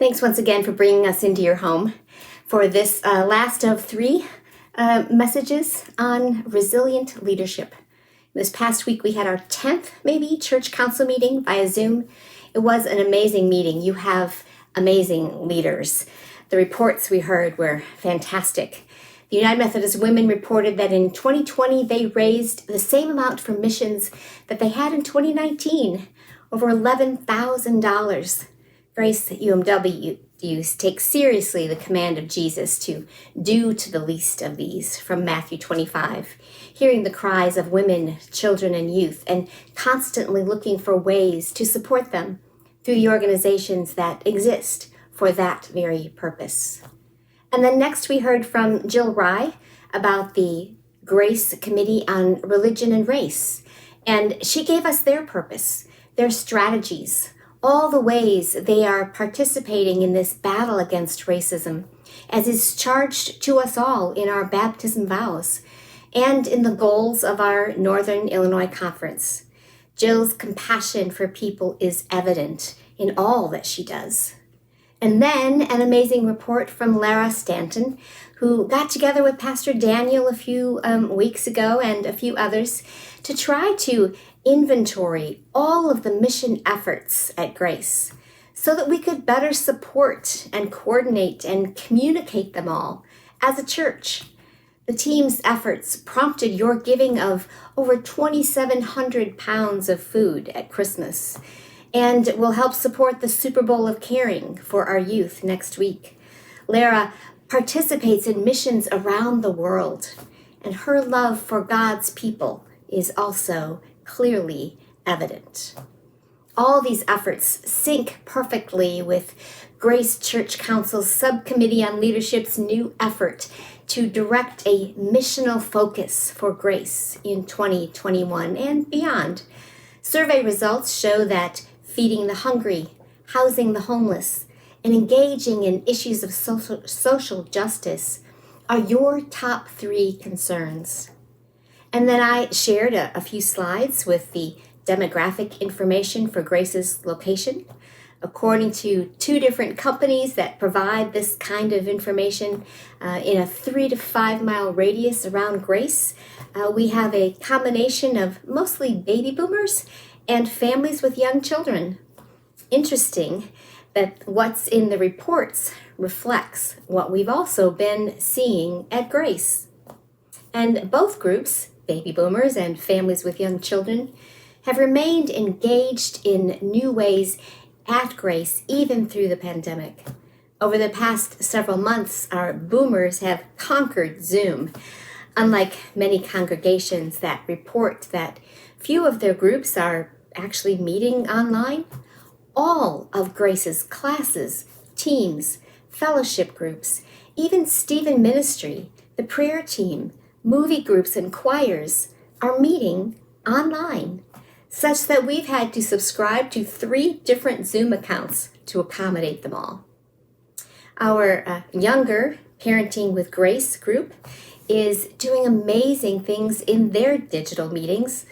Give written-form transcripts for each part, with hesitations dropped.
Thanks once again for bringing us into your home for this last of three messages on resilient leadership. This past week we had our 10th, maybe, church council meeting via Zoom. It was an amazing meeting. You have amazing leaders. The reports we heard were fantastic. The United Methodist Women reported that in 2020 they raised the same amount for missions that they had in 2019, over $11,000. Grace UMW takes seriously the command of Jesus to do to the least of these from Matthew 25, hearing the cries of women, children, and youth, and constantly looking for ways to support them through the organizations that exist for that very purpose. And then next we heard from Jill Rye about the Grace Committee on Religion and Race, and she gave us their purpose, their strategies, all the ways they are participating in this battle against racism, as is charged to us all in our baptism vows and in the goals of our Northern Illinois Conference. Jill's compassion for people is evident in all that she does. And then an amazing report from Lara Stanton, who got together with Pastor Daniel a few weeks ago and a few others to try to inventory all of the mission efforts at Grace so that we could better support and coordinate and communicate them all as a church. The team's efforts prompted your giving of over 2,700 pounds of food at Christmas and will help support the Super Bowl of Caring for our youth next week. Lara participates in missions around the world, and her love for God's people is also clearly evident. All these efforts sync perfectly with Grace Church Council's Subcommittee on Leadership's new effort to direct a missional focus for Grace in 2021 and beyond. Survey results show that feeding the hungry, housing the homeless, and engaging in issues of social justice are your top 3 concerns. And then I shared a few slides with the demographic information for Grace's location. According to 2 different companies that provide this kind of information in a 3 to 5 mile radius around Grace, we have a combination of mostly baby boomers and families with young children. Interesting that what's in the reports reflects what we've also been seeing at Grace. And both groups, baby boomers and families with young children, have remained engaged in new ways at Grace even through the pandemic. Over the past several months, our boomers have conquered Zoom. Unlike many congregations that report that few of their groups are actually meeting online, all of Grace's classes, teams, fellowship groups, even Stephen Ministry, the prayer team, movie groups, and choirs are meeting online, such that we've had to subscribe to 3 different Zoom accounts to accommodate them all. Our younger Parenting with Grace group is doing amazing things in their digital meetings.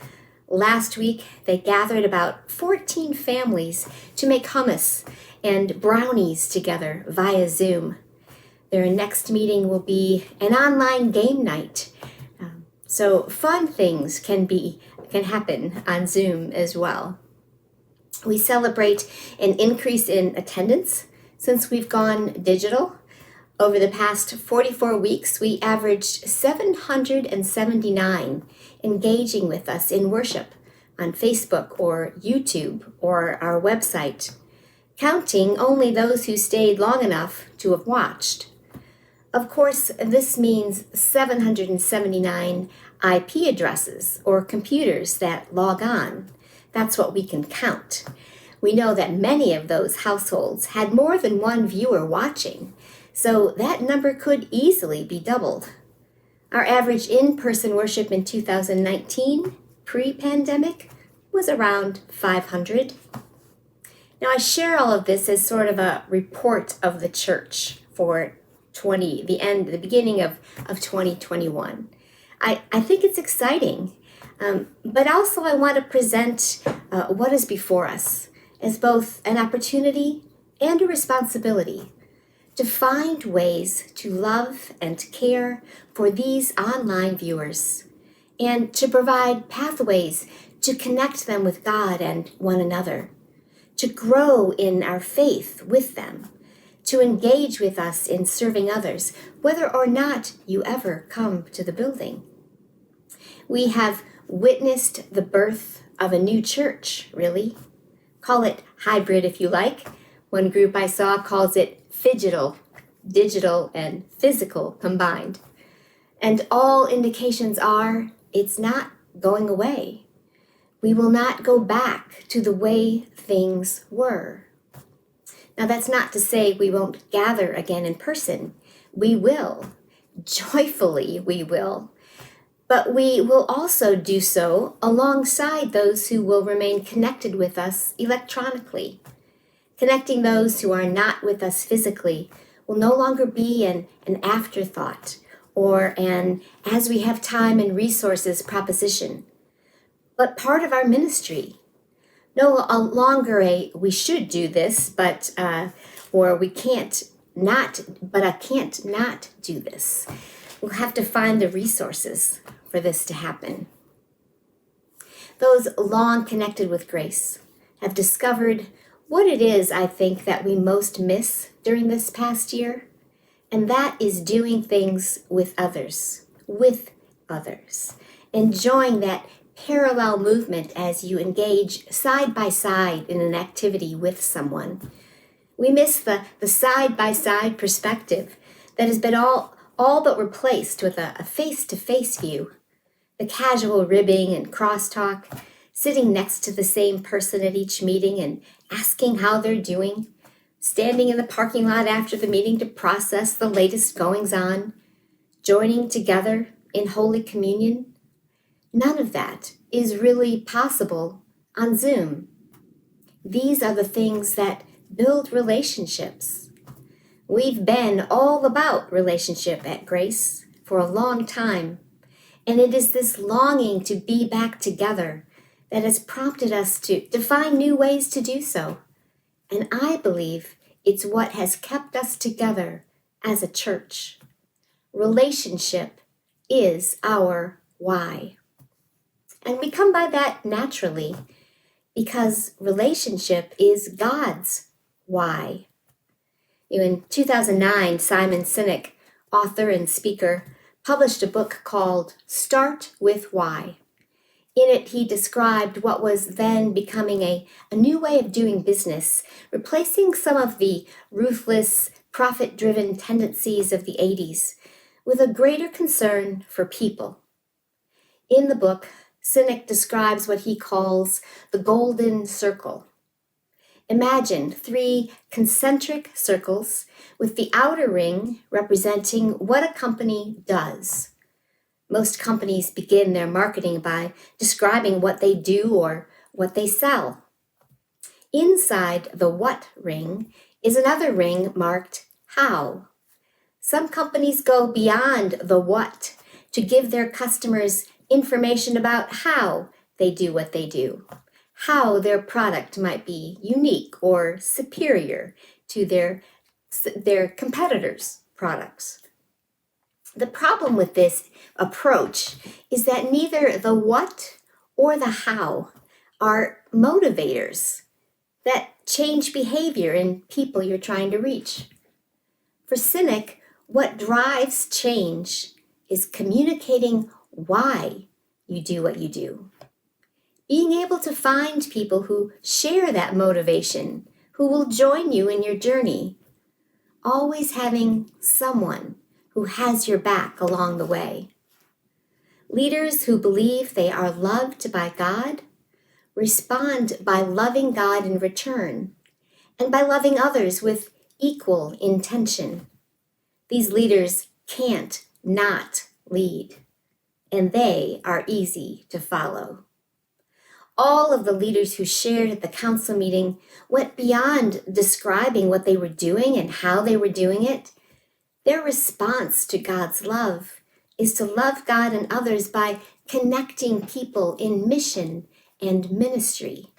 Last week, they gathered about 14 families to make hummus and brownies together via Zoom. Their next meeting will be an online game night. So fun things can happen on Zoom as well. We celebrate an increase in attendance since we've gone digital. Over the past 44 weeks, we averaged 779 engaging with us in worship on Facebook or YouTube or our website, counting only those who stayed long enough to have watched. Of course, this means 779 IP addresses or computers that log on. That's what we can count. We know that many of those households had more than one viewer watching, so that number could easily be doubled. Our average in-person worship in 2019, pre-pandemic, was around 500. Now, I share all of this as sort of a report of the church for the beginning of 2021. I think it's exciting, but also I want to present what is before us as both an opportunity and a responsibility to find ways to love and care for these online viewers and to provide pathways to connect them with God and one another, to grow in our faith with them, to engage with us in serving others, whether or not you ever come to the building. We have witnessed the birth of a new church, really. Call it hybrid if you like. One group I saw calls it phygital, digital and physical combined. And all indications are it's not going away. We will not go back to the way things were. Now, that's not to say we won't gather again in person. We will. Joyfully, we will. But we will also do so alongside those who will remain connected with us electronically. Connecting those who are not with us physically will no longer be an afterthought or an as we have time and resources proposition, but part of our ministry. No longer a we should do this, but or we can't not, but I can't not do this. We'll have to find the resources for this to happen. Those long connected with grace have discovered what it is, I think, that we most miss during this past year, and that is doing things with others, enjoying that parallel movement as you engage side by side in an activity with someone. We miss the side-by-side perspective that has been all but replaced with a face-to-face view. The casual ribbing and crosstalk, sitting next to the same person at each meeting and asking how they're doing, standing in the parking lot after the meeting to process the latest goings-on, joining together in Holy Communion. None of that is really possible on Zoom. These are the things that build relationships. We've been all about relationship at Grace for a long time, and it is this longing to be back together that has prompted us to find new ways to do so. And I believe it's what has kept us together as a church. Relationship is our why. And we come by that naturally because relationship is God's why. In 2009, Simon Sinek, author and speaker, published a book called Start With Why. In it, he described what was then becoming a new way of doing business, replacing some of the ruthless, profit-driven tendencies of the 80s with a greater concern for people. In the book, Sinek describes what he calls the golden circle. Imagine 3 concentric circles with the outer ring representing what a company does. Most companies begin their marketing by describing what they do or what they sell. Inside the what ring is another ring marked how. Some companies go beyond the what to give their customers information about how they do what they do, how their product might be unique or superior to their competitors' products. The problem with this approach is that neither the what or the how are motivators that change behavior in people you're trying to reach. For Sinek, what drives change is communicating why you do what you do. Being able to find people who share that motivation, who will join you in your journey. Always having someone who has your back along the way. Leaders who believe they are loved by God respond by loving God in return and by loving others with equal intention. These leaders can't not lead, and they are easy to follow. All of the leaders who shared at the council meeting went beyond describing what they were doing and how they were doing it. Their response to God's love is to love God and others by connecting people in mission and ministry.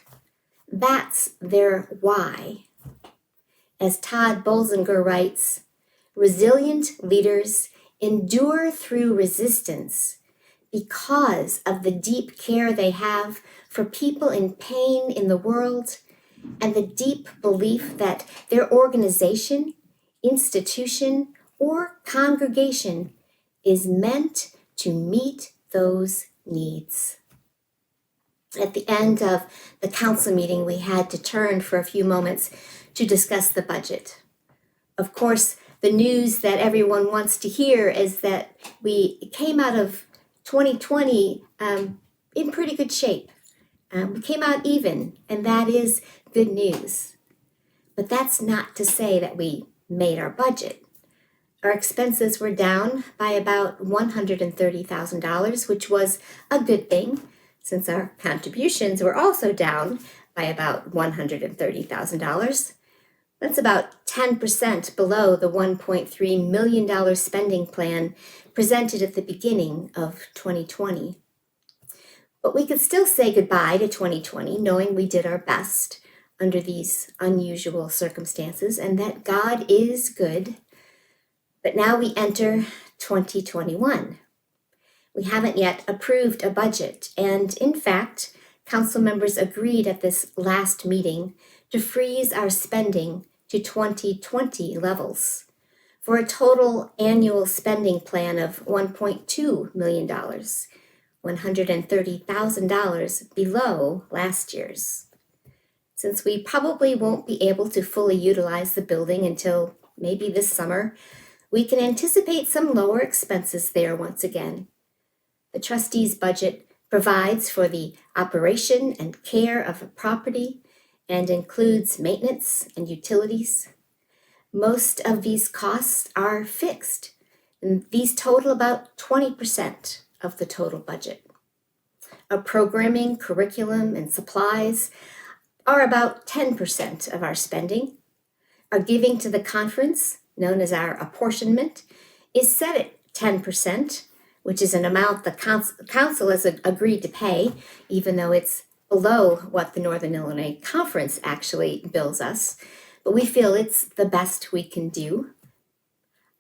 That's their why. As Todd Bolzinger writes, resilient leaders endure through resistance because of the deep care they have for people in pain in the world and the deep belief that their organization, institution, or congregation is meant to meet those needs. At the end of the council meeting, we had to turn for a few moments to discuss the budget. Of course, the news that everyone wants to hear is that we came out of 2020 in pretty good shape. We came out even, and that is good news. But that's not to say that we made our budget. Our expenses were down by about $130,000, which was a good thing, since our contributions were also down by about $130,000. That's about 10% below the $1.3 million spending plan presented at the beginning of 2020. But we could still say goodbye to 2020, knowing we did our best under these unusual circumstances and that God is good. But now we enter 2021. We haven't yet approved a budget, and in fact, council members agreed at this last meeting to freeze our spending to 2020 levels for a total annual spending plan of $1.2 million, $130,000 below last year's. Since we probably won't be able to fully utilize the building until maybe this summer, we can anticipate some lower expenses there once again. The trustees' budget provides for the operation and care of a property and includes maintenance and utilities. Most of these costs are fixed, and these total about 20% of the total budget. Our programming, curriculum, and supplies are about 10% of our spending. Our giving to the conference, known as our apportionment, is set at 10%, which is an amount the council has agreed to pay, even though it's below what the Northern Illinois Conference actually bills us. But we feel it's the best we can do.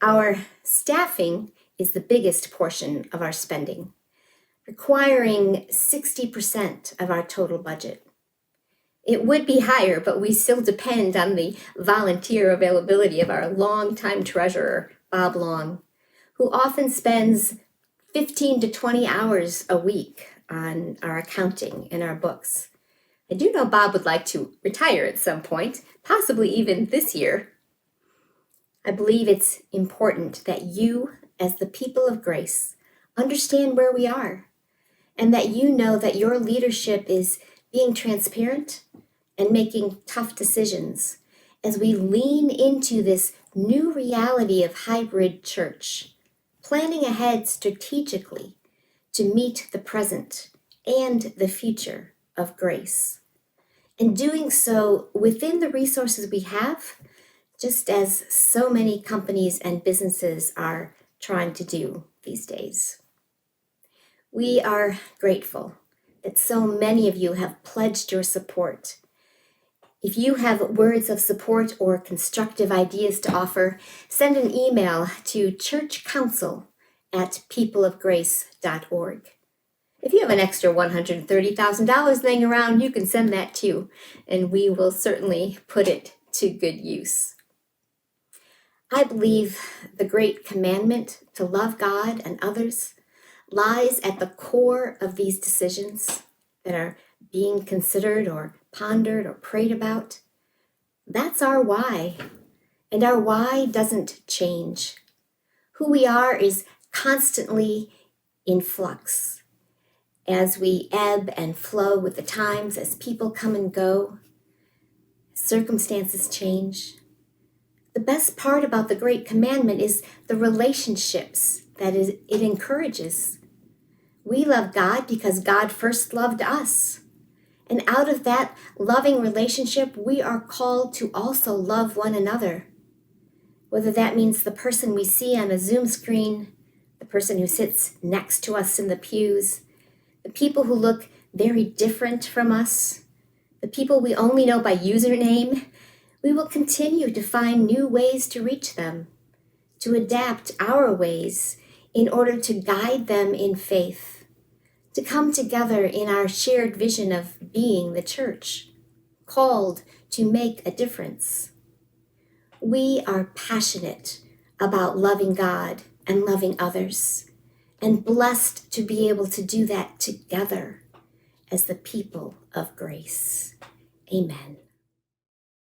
Our staffing is the biggest portion of our spending, requiring 60% of our total budget. It would be higher, but we still depend on the volunteer availability of our longtime treasurer, Bob Long, who often spends 15 to 20 hours a week on our accounting and our books. I do know Bob would like to retire at some point, possibly even this year. I believe it's important that you, as the people of grace, understand where we are, and that you know that your leadership is being transparent and making tough decisions as we lean into this new reality of hybrid church, planning ahead strategically to meet the present and the future of grace, and doing so within the resources we have, just as so many companies and businesses are trying to do these days. We are grateful that so many of you have pledged your support. If you have words of support or constructive ideas to offer, send an email to churchcouncil@peopleofgrace.org. If you have an extra $130,000 laying around, you can send that too, and we will certainly put it to good use. I believe the great commandment to love God and others lies at the core of these decisions that are being considered or pondered or prayed about. That's our why, and our why doesn't change. Who we are is constantly in flux as we ebb and flow with the times, as people come and go, circumstances change. The best part about the Great Commandment is the relationships that it encourages. We love God because God first loved us. And out of that loving relationship, we are called to also love one another. Whether that means the person we see on a Zoom screen, the person who sits next to us in the pews, the people who look very different from us, the people we only know by username, We will continue to find new ways to reach them, to adapt our ways in order to guide them in faith, to come together in our shared vision of being the church, called to make a difference. We are passionate about loving God and loving others, and blessed to be able to do that together as the people of grace. Amen.